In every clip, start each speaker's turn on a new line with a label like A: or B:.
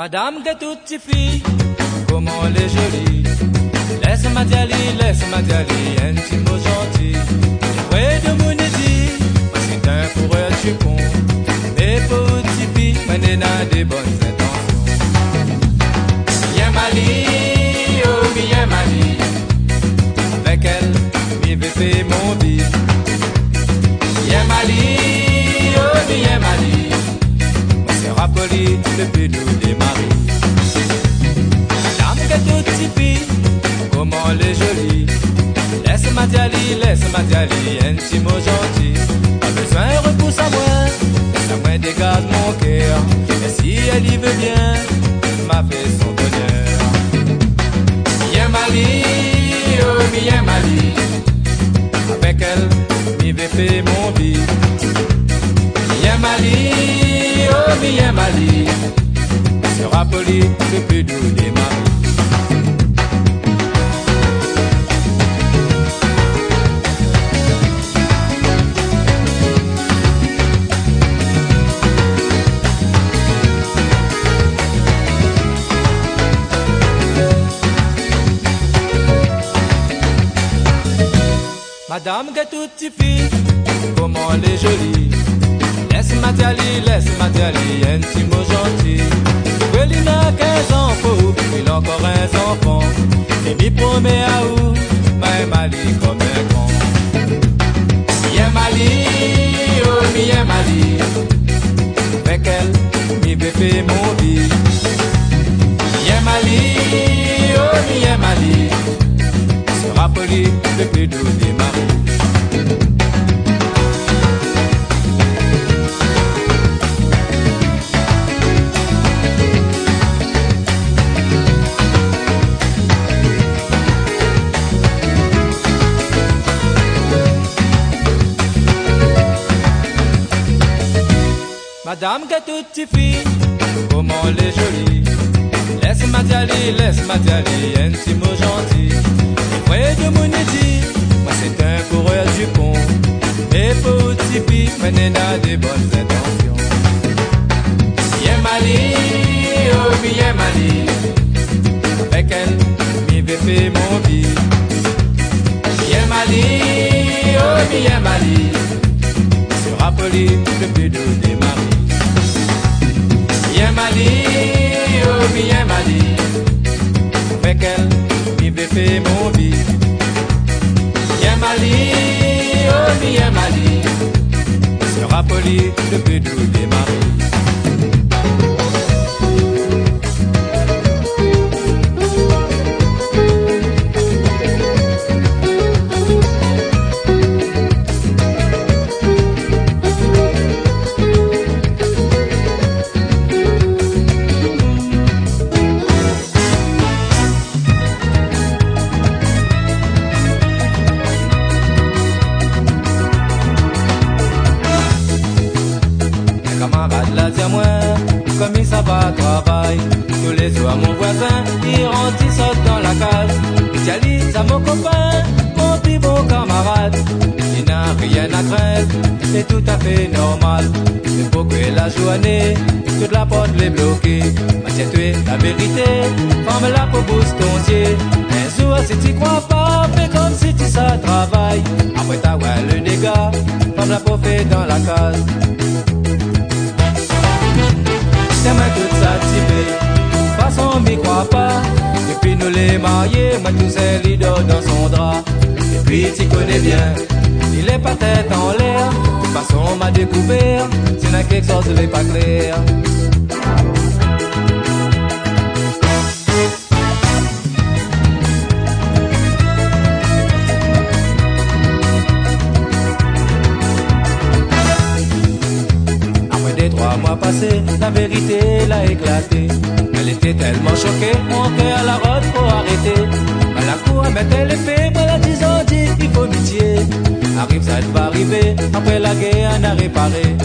A: Madame que toutes ces filles, comment les jolies. Laisse-moi d'y aller, intime gentil. Ouais de mon dit, c'est un coureur du pont. Mais petites filles, maintenant des bonnes intentions. Bien Mali, oh bien Mali. Avec elle, m'y vais faire mon vie. Bien Mali, oh bien Mali. On s'est rappelé depuis nous des maris. Madame que toutes ces filles, comment les jolies. Laisse-moi d'y aller, intime gentil. Pas besoin repousse à moi, laisse moi dégage mon cœur. Et si elle y veut bien, m'a fait son bonheur. Bien Mali, oh bien Mali. Avec elle, m'y vais faire mon vie. Bien Mali, oh bien Mali. On se rappelle depuis nous des maris. Madame que toutes ces filles, comment les jolies. Laisse-moi d'y aller, intime gentil. Il n'a 15 enfants, il a encore un enfant. Et m'y promet à où, mais Mali comme un grand. Bien Mali, oh bien Mali. Avec elle, m'y vais faire mon vie. Bien Mali, oh bien Mali. Se rappeler depuis nous des maris. Madame que toutes ces filles, comment les jolies. Laisse-moi d'y aller, intime gentil. Près de mon édit, moi c'est un coureur du pont. Mais petites filles, maintenant des bonnes intentions. Bien Mali, oh bien Mali. Avec elle, m'y vais faire mon vie. Bien Mali, oh bien Mali. Se rappeler depuis nous des maris. Bien Mali, oh bien Mali. Avec elle, m'y vais faire mon vie. Bien Mali, oh bien Mali. Se rappeler depuis nous des maris. Camarade là dis-moi, comme il s'en va travail. Tous les soirs mon voisin, il rentre, il saute dans la case. Spécialiste à mon copain, mon plus bon camarade. Il n'a rien à craindre, c'est tout à fait normal. Mais pour que la journée, toute la porte l'est bloquée. Ma tiens tu es la vérité, ferme-la pour booster ton pied. Un jour si tu crois pas, fais comme si tu ça travaille. Après t'as le dégât, ferme-la pour faire dans la case. C'est moi tout satisfait, de toute façon m'y crois pas. Depuis nous les mariés, moi tout seul il dort dans son drap. Et puis tu connais bien, il est pas tête en l'air. De toute façon m'a découvert, s'il y a quelque chose de pas clair. Après 3 mois passés, la vérité l'a éclaté. Elle était tellement choquée, mon cœur la rote pour arrêter. À la cour, elle mettait l'épée, pour la 10 ans dit il faut pitié. Arrive, ça va arriver, après la guerre, on a réparé.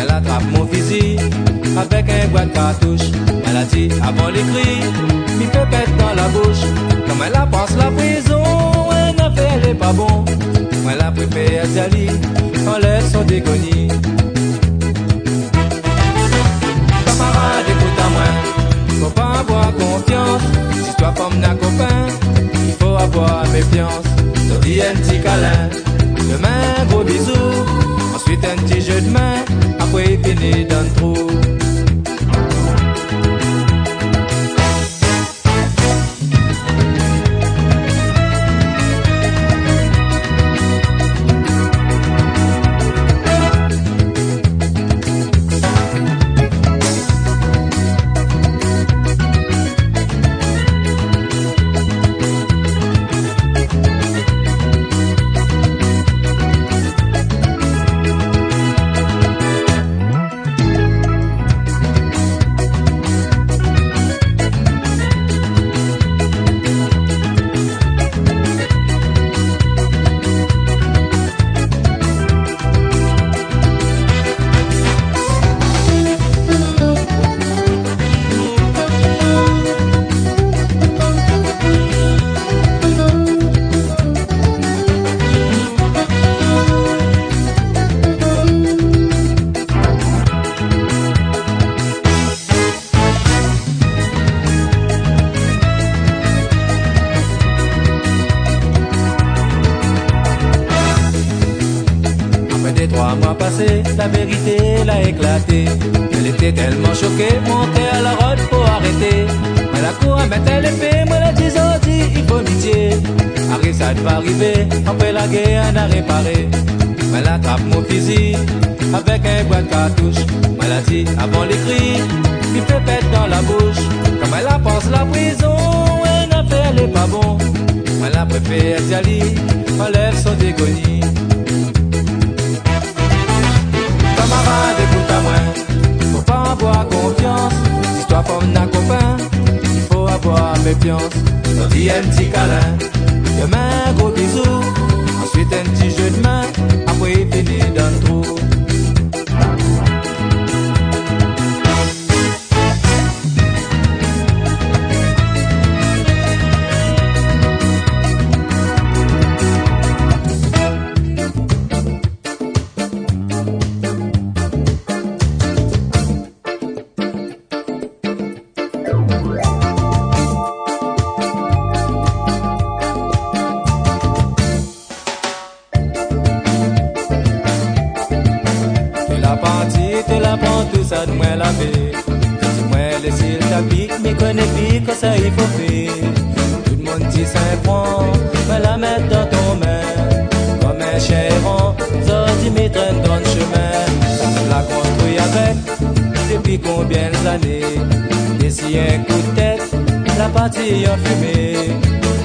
A: Elle attrape mon fusil, avec un boîte de cartouche. Elle a dit avant les cris, m'y fait pète dans la bouche. Comme elle pense la prison, un affaire elle est pas bon. Elle a préféré Zali, enlève son dégonie. Camarade, écoute à moi, méfiance. Sorti un petit câlin, demain gros bisous. Ensuite un petit jeu de main, après il finit dans le trou.
B: La vérité l'a éclaté. Elle était tellement choquée, montée à la route pour arrêter. Mais la cour mettait l'épée, moi la dit il faut pitié. Arrive, ça va arriver, après la guerre on a réparé. Mais la trappe mon fusil, avec un boîte de cartouche. Elle a dit avant les cris, il fait pète dans la bouche. Comme elle a pense la prison, un affaire elle est pas bon. Elle a préféré y aller, enlève son dégonie. Camarade, écoute à moi, faut pas avoir confiance. Si toi femme n'a copain, il faut avoir méfiance. Sorti un petit câlin, demain gros bisous. Ensuite un petit jeu de main, après il finit dans le trou. Ça de moi laver, si moi laisser le tapis, mais connais plus que ça il faut faire. Tout le monde dit 5 francs, mais la mettre dans ton main. Comme un chien errant, ça dit me traîne dans le chemin. Ça me l'a construit avec, depuis combien d'années. Et si un coup de tête, la partie en fumée.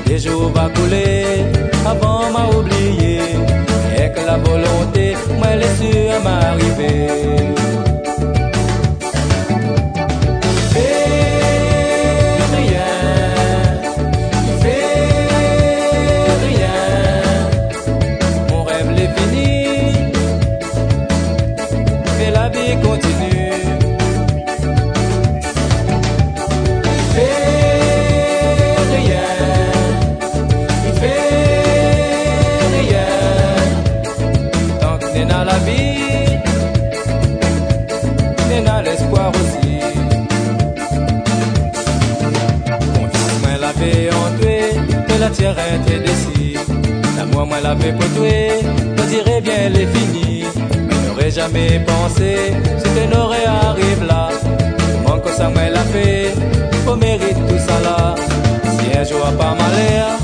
B: Les jours va couler, avant m'a oublié. Et que la volonté, moi laisse à m'arriver. La terre était décide. L'amour moi l'avait potoué, on dirait bien les fini. Mais n'aurais jamais pensé, c'était n'aurait arrive là. Comment que ça moi l'a fait, au mérite tout ça là. Si un jour pas malheur,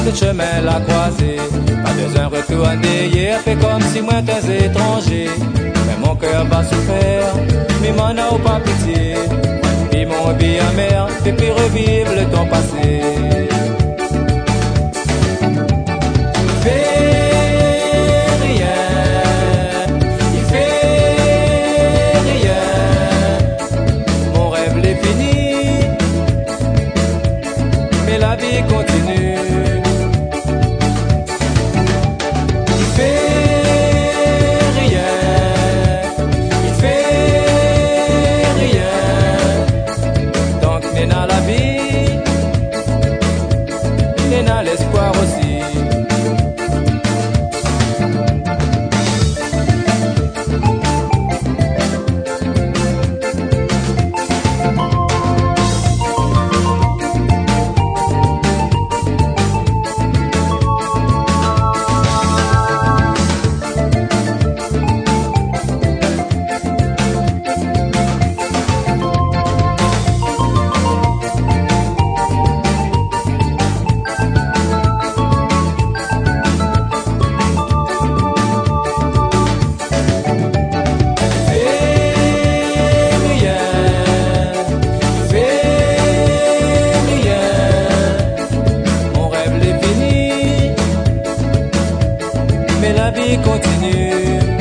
B: le chemin l'a croisé. Pas besoin de retourner hier, fait comme si moi t'es étranger. Mais mon cœur va souffrir, mais m'en a pas pitié. Puis mon bien amer, fait plus revivre le temps passé. Continue. Il fait rien, il fait rien. Tant que n'est dans la vie, la vie continue.